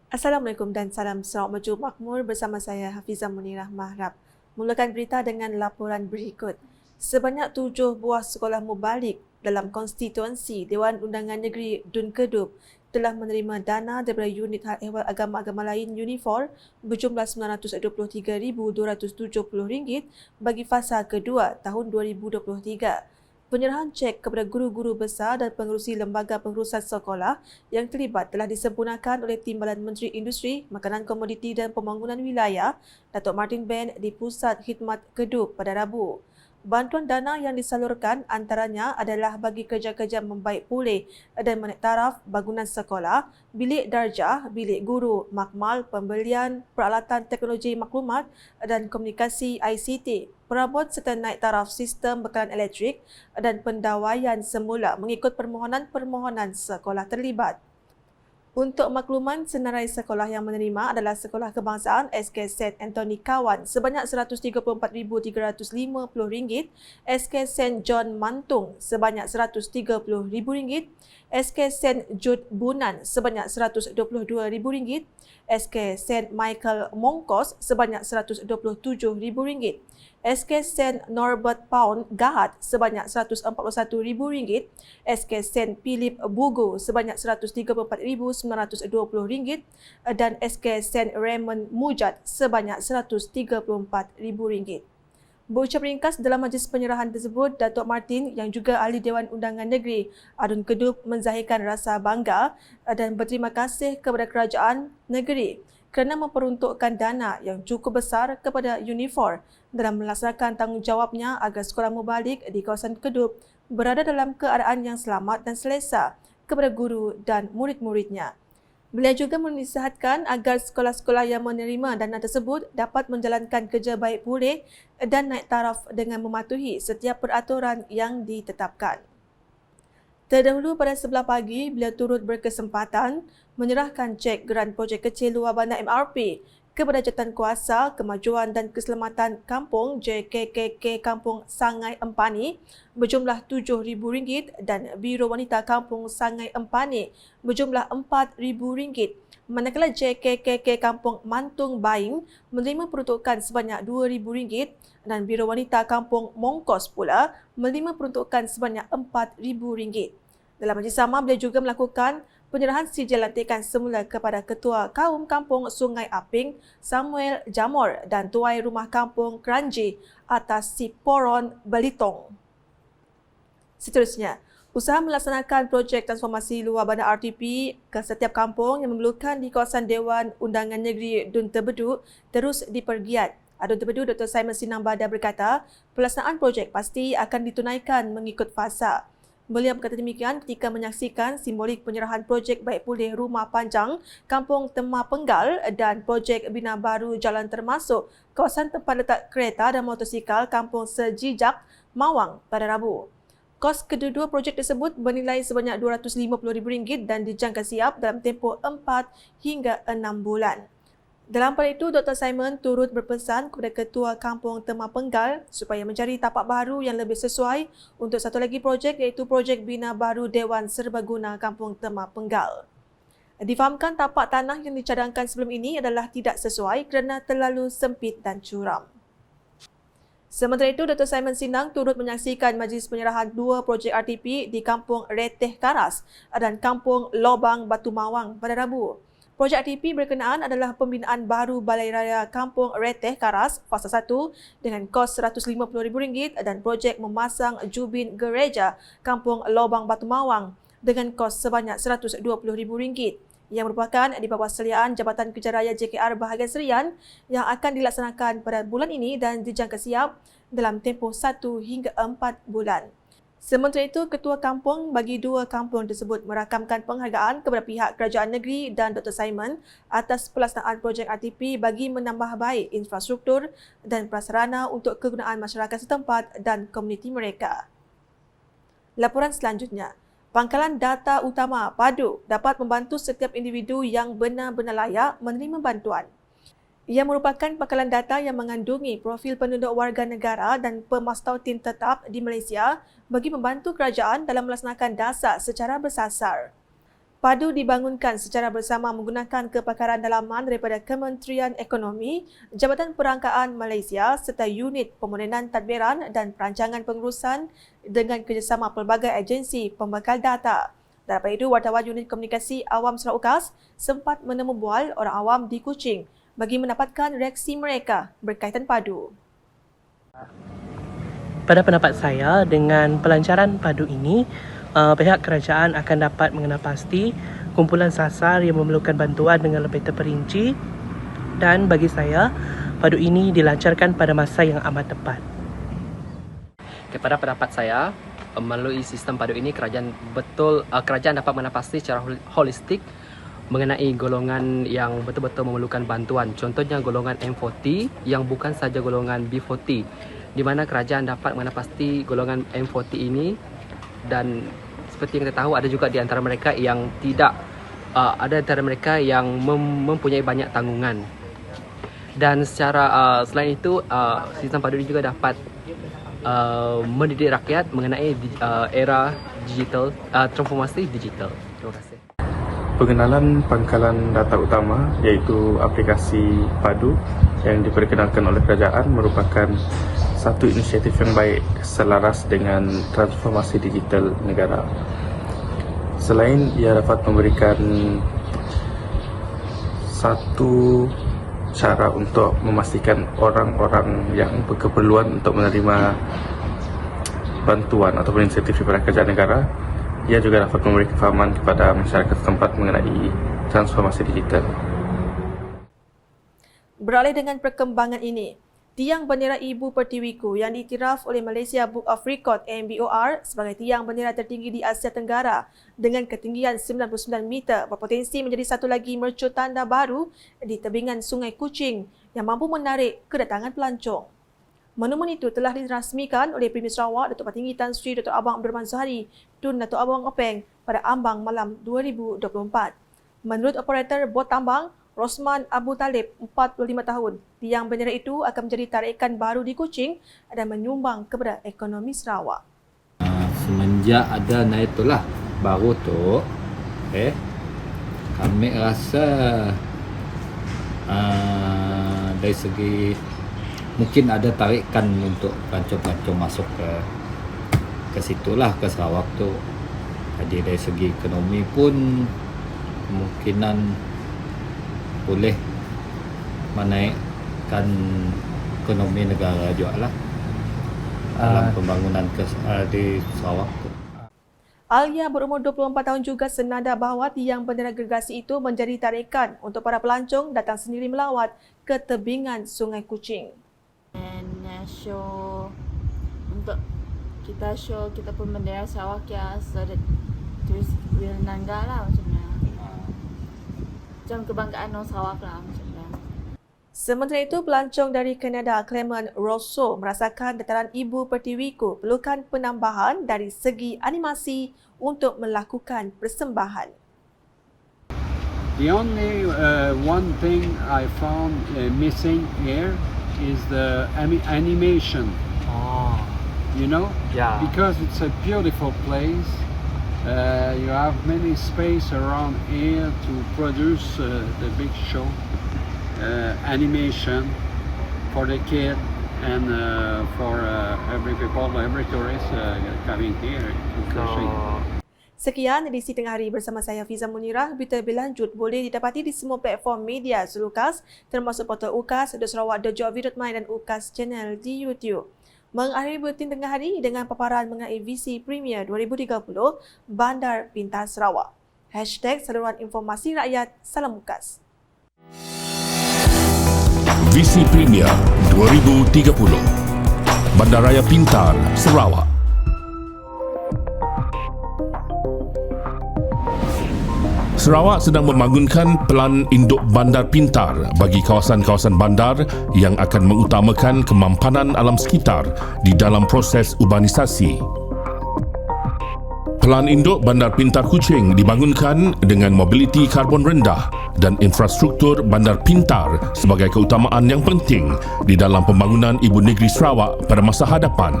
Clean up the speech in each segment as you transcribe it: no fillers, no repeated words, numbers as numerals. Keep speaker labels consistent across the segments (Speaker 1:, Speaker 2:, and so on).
Speaker 1: Assalamualaikum dan salam Sarawak Maju Makmur bersama saya Hafizah Munirah Mahrab. Mulakan berita dengan laporan berikut. Sebanyak 7 buah sekolah mubalik dalam konstituensi Dewan Undangan Negeri Dun Kedup telah menerima dana daripada unit hal ehwal agama-agama lain Unifor berjumlah RM923,270 bagi fasa kedua tahun 2023. Penyerahan cek kepada guru-guru besar dan pengerusi lembaga pengurusan sekolah yang terlibat telah disempurnakan oleh Timbalan Menteri Industri, Makanan Komoditi dan Pembangunan Wilayah, Datuk Martin Ben di Pusat Khidmat Kedup pada Rabu. Bantuan dana yang disalurkan antaranya adalah bagi kerja-kerja membaik pulih dan menaik taraf bangunan sekolah, bilik darjah, bilik guru, makmal, pembelian peralatan teknologi maklumat dan komunikasi ICT, perabot serta naik taraf sistem bekalan elektrik dan pendawaian semula mengikut permohonan-permohonan sekolah terlibat. Untuk makluman, senarai sekolah yang menerima adalah Sekolah Kebangsaan SK St. Anthony Kawan sebanyak RM134,350, SK St. John Mantung sebanyak RM130,000, SK St. Jude Bunan sebanyak RM122,000, SK St. Michael Mongkos sebanyak RM127,000, SK St. Norbert Pound Gahat sebanyak RM141,000, SK St. Philip Bugu sebanyak RM134,920 dan SK St. Raymond Mujad sebanyak RM134,000. Berucap ringkas dalam majlis penyerahan tersebut, Datuk Martin yang juga Ahli Dewan Undangan Negeri Dun Kedup menzahirkan rasa bangga dan berterima kasih kepada kerajaan negeri kerana memperuntukkan dana yang cukup besar kepada Unifor dalam melaksanakan tanggungjawabnya agar sekolah mubalik di kawasan Kedup berada dalam keadaan yang selamat dan selesa kepada guru dan murid-muridnya. Beliau juga menasihatkan agar sekolah-sekolah yang menerima dana tersebut dapat menjalankan kerja baik pulih dan naik taraf dengan mematuhi setiap peraturan yang ditetapkan. Terdahulu pada sebelah pagi, beliau turut berkesempatan menyerahkan cek geran projek kecil luar bandar MRP kepada Jawatankuasa Kemajuan dan Keselamatan Kampung JKKK Kampung Sangai Empani berjumlah RM7,000 dan Biro Wanita Kampung Sangai Empani berjumlah RM4,000. Manakala JKKK Kampung Mantung Baing menerima peruntukan sebanyak RM2,000 dan Biro Wanita Kampung Mongkos pula menerima peruntukan sebanyak RM4,000. Dalam majlis sama, beliau juga melakukan penyerahan sijil lantikan semula kepada Ketua Kaum Kampung Sungai Aping, Samuel Jamor dan Tuai Rumah Kampung Kranji atas Siporon Belitong. Seterusnya, usaha melaksanakan projek transformasi luar bandar RTP ke setiap kampung yang memerlukan di kawasan Dewan Undangan Negeri Dun Terbeduk terus dipergiat. Dun Terbeduk Dr. Simon Sinang Badar berkata, pelaksanaan projek pasti akan ditunaikan mengikut fasa. Beliau berkata demikian ketika menyaksikan simbolik penyerahan projek baik pulih rumah panjang Kampung Tema Penggal dan projek bina baru jalan termasuk kawasan tempat letak kereta dan motosikal Kampung Sejijak, Mawang pada Rabu. Kos kedua-dua projek tersebut bernilai sebanyak RM250,000 dan dijangka siap dalam tempoh 4 hingga 6 bulan. Dalam pada itu, Dr. Simon turut berpesan kepada Ketua Kampung Tema Penggal supaya mencari tapak baru yang lebih sesuai untuk satu lagi projek iaitu projek bina baru Dewan Serbaguna Kampung Tema Penggal. Difahamkan tapak tanah yang dicadangkan sebelum ini adalah tidak sesuai kerana terlalu sempit dan curam. Sementara itu, Dr. Simon Sinang turut menyaksikan majlis penyerahan dua projek RTP di Kampung Reteh Karas dan Kampung Lobang Batu Mawang pada Rabu. Projek RTP berkenaan adalah pembinaan baru Balai Raya Kampung Reteh Karas fasa 1 dengan kos RM150,000 dan projek memasang jubin gereja Kampung Lobang Batu Mawang dengan kos sebanyak RM120,000 yang merupakan di bawah seliaan Jabatan Kerja Raya JKR Bahagian Serian yang akan dilaksanakan pada bulan ini dan dijangka siap dalam tempoh 1 hingga 4 bulan. Sementara itu, Ketua Kampung bagi dua kampung tersebut merakamkan penghargaan kepada pihak kerajaan negeri dan Dr. Simon atas pelaksanaan projek RTP bagi menambah baik infrastruktur dan prasarana untuk kegunaan masyarakat setempat dan komuniti mereka. Laporan selanjutnya, pangkalan data utama PADU dapat membantu setiap individu yang benar-benar layak menerima bantuan. Ia merupakan pangkalan data yang mengandungi profil penduduk warga negara dan pemastautin tetap di Malaysia bagi membantu kerajaan dalam melaksanakan dasar secara bersasar. Padu dibangunkan secara bersama menggunakan kepakaran dalaman daripada Kementerian Ekonomi, Jabatan Perangkaan Malaysia serta Unit Pemodenan Tadbiran dan Perancangan Pengurusan dengan kerjasama pelbagai agensi pembekal data. Daripada itu, wartawan Unit Komunikasi Awam Sarawak UKAS sempat menemu bual orang awam di Kuching bagi mendapatkan reaksi mereka berkaitan padu.
Speaker 2: Pada pendapat saya, dengan pelancaran padu ini, pihak kerajaan akan dapat mengenal pasti kumpulan sasar yang memerlukan bantuan dengan lebih terperinci, dan bagi saya, padu ini dilancarkan pada masa yang amat tepat.
Speaker 3: Kepada pendapat saya, melalui sistem padu ini kerajaan dapat mengenal pasti secara holistik mengenai golongan yang betul-betul memerlukan bantuan. Contohnya golongan M40 yang bukan saja golongan B40, di mana kerajaan dapat mengenal pasti golongan M40 ini, dan seperti yang kita tahu ada juga di antara mereka yang mempunyai banyak tanggungan. Dan secara selain itu, sistem padu ini juga dapat mendidik rakyat mengenai era digital, transformasi digital. Terima kasih.
Speaker 4: Pengenalan pangkalan data utama iaitu aplikasi padu yang diperkenalkan oleh kerajaan merupakan satu inisiatif yang baik selaras dengan transformasi digital negara. Selain ia dapat memberikan satu cara untuk memastikan orang-orang yang berkeperluan untuk menerima bantuan ataupun insentif daripada kerajaan negara, ia juga dapat memberi kefahaman kepada masyarakat setempat mengenai transformasi digital.
Speaker 1: Beralih dengan perkembangan ini, tiang bendera Ibu Pertiwiku yang diiktiraf oleh Malaysia Book of Record (MBOR) sebagai tiang bendera tertinggi di Asia Tenggara dengan ketinggian 99 meter berpotensi menjadi satu lagi mercur tanda baru di tebingan Sungai Kuching yang mampu menarik kedatangan pelancong. Monumen itu telah dirasmikan oleh Premier Sarawak Datuk Patinggi Tan Sri Dr. Abang Abdul Rahman Zohari Tun Datuk Abang Openg pada ambang malam 2024. Menurut operator bot tambang Rosman Abu Talib, 45 tahun, tiang bendera itu akan menjadi tarikan baru di Kuching dan menyumbang kepada ekonomi Sarawak.
Speaker 5: Semenjak ada naik itulah baru tu, kami rasa dari segi mungkin ada tarikan untuk pelancong-pelancong masuk ke situlah, ke Sarawak tu. Jadi dari segi ekonomi pun kemungkinan boleh menaikkan ekonomi negara juga lah dalam pembangunan di Sarawak tu.
Speaker 1: Alia berumur 24 tahun juga senada bahawa tiang bendera gergasi itu menjadi tarikan untuk para pelancong datang sendiri melawat ke tebingan Sungai Kuching.
Speaker 6: And show untuk kita pun bendera Sarawak ya, so that tourist will nangga lah macamnya. Macam kebanggaan orang Sarawak lah macamnya.
Speaker 1: Sementara itu, pelancong dari Kanada Clement Rosso merasakan dataran Ibu Pertiwiku perlukan penambahan dari segi animasi untuk melakukan persembahan.
Speaker 7: The only one thing I found missing here is the animation. You know?
Speaker 3: Yeah.
Speaker 7: Because it's a beautiful place. You have many space around here to produce the big show. Animation for the kid and for every people, every tourist coming here.
Speaker 1: Sekian edisi Tengah Hari bersama saya Fiza Munirah. Berita lebih lanjut boleh didapati di semua platform media UKAS termasuk portal ukas.sarawak.gov.my dan UKAS Channel di YouTube. Mengakhiri buletin Tengah Hari dengan paparan mengenai Visi Premier 2030 Bandar Pintar Sarawak. #Saluran Informasi Rakyat. Salam UKAS.
Speaker 8: Visi Premier 2030 Bandaraya Pintar Sarawak. Sarawak sedang membangunkan Pelan Induk Bandar Pintar bagi kawasan-kawasan bandar yang akan mengutamakan kemampanan alam sekitar di dalam proses urbanisasi. Pelan Induk Bandar Pintar Kuching dibangunkan dengan mobiliti karbon rendah dan infrastruktur bandar pintar sebagai keutamaan yang penting di dalam pembangunan Ibu Negeri Sarawak pada masa hadapan.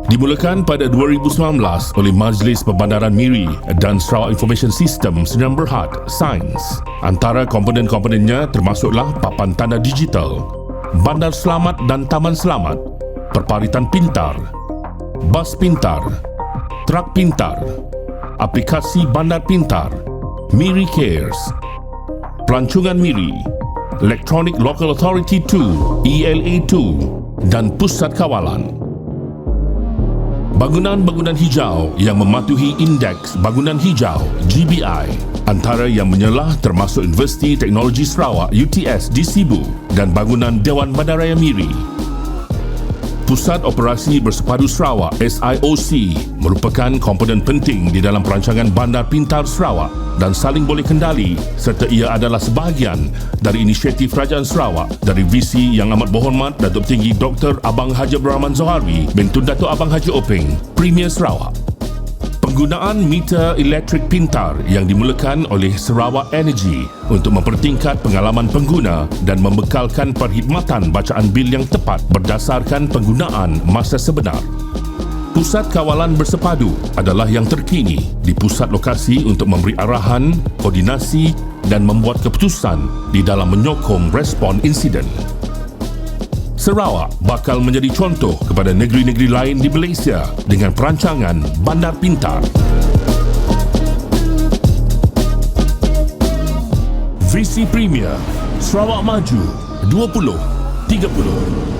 Speaker 8: Dimulakan pada 2019 oleh Majlis Perbandaran Miri dan Sarawak Information System Sdn Bhd Sains. Antara komponen-komponennya termasuklah papan tanda digital, bandar selamat dan taman selamat, perparitan pintar, bas pintar, trak pintar, aplikasi bandar pintar, Miri Cares, pelancongan Miri, Electronic Local Authority 2 ELA2 dan pusat kawalan. Bangunan-bangunan hijau yang mematuhi Indeks Bangunan Hijau GBI, antara yang menyelah termasuk Universiti Teknologi Sarawak UTS di Sibu dan bangunan Dewan Bandaraya Miri. Pusat Operasi Bersepadu Sarawak SIOC merupakan komponen penting di dalam perancangan Bandar Pintar Sarawak dan saling boleh kendali, serta ia adalah sebahagian dari inisiatif Kerajaan Sarawak dari visi yang amat berhormat Datuk Tinggi Dr. Abang Haji Abdul Rahman Zohari bintun Datuk Abang Haji Openg, Premier Sarawak. Penggunaan meter elektrik pintar yang dimulakan oleh Sarawak Energy untuk mempertingkat pengalaman pengguna dan membekalkan perkhidmatan bacaan bil yang tepat berdasarkan penggunaan masa sebenar. Pusat Kawalan Bersepadu adalah yang terkini di pusat lokasi untuk memberi arahan, koordinasi dan membuat keputusan di dalam menyokong respon insiden. Sarawak bakal menjadi contoh kepada negeri-negeri lain di Malaysia dengan perancangan Bandar Pintar. Visi Premier Sarawak Maju 2030.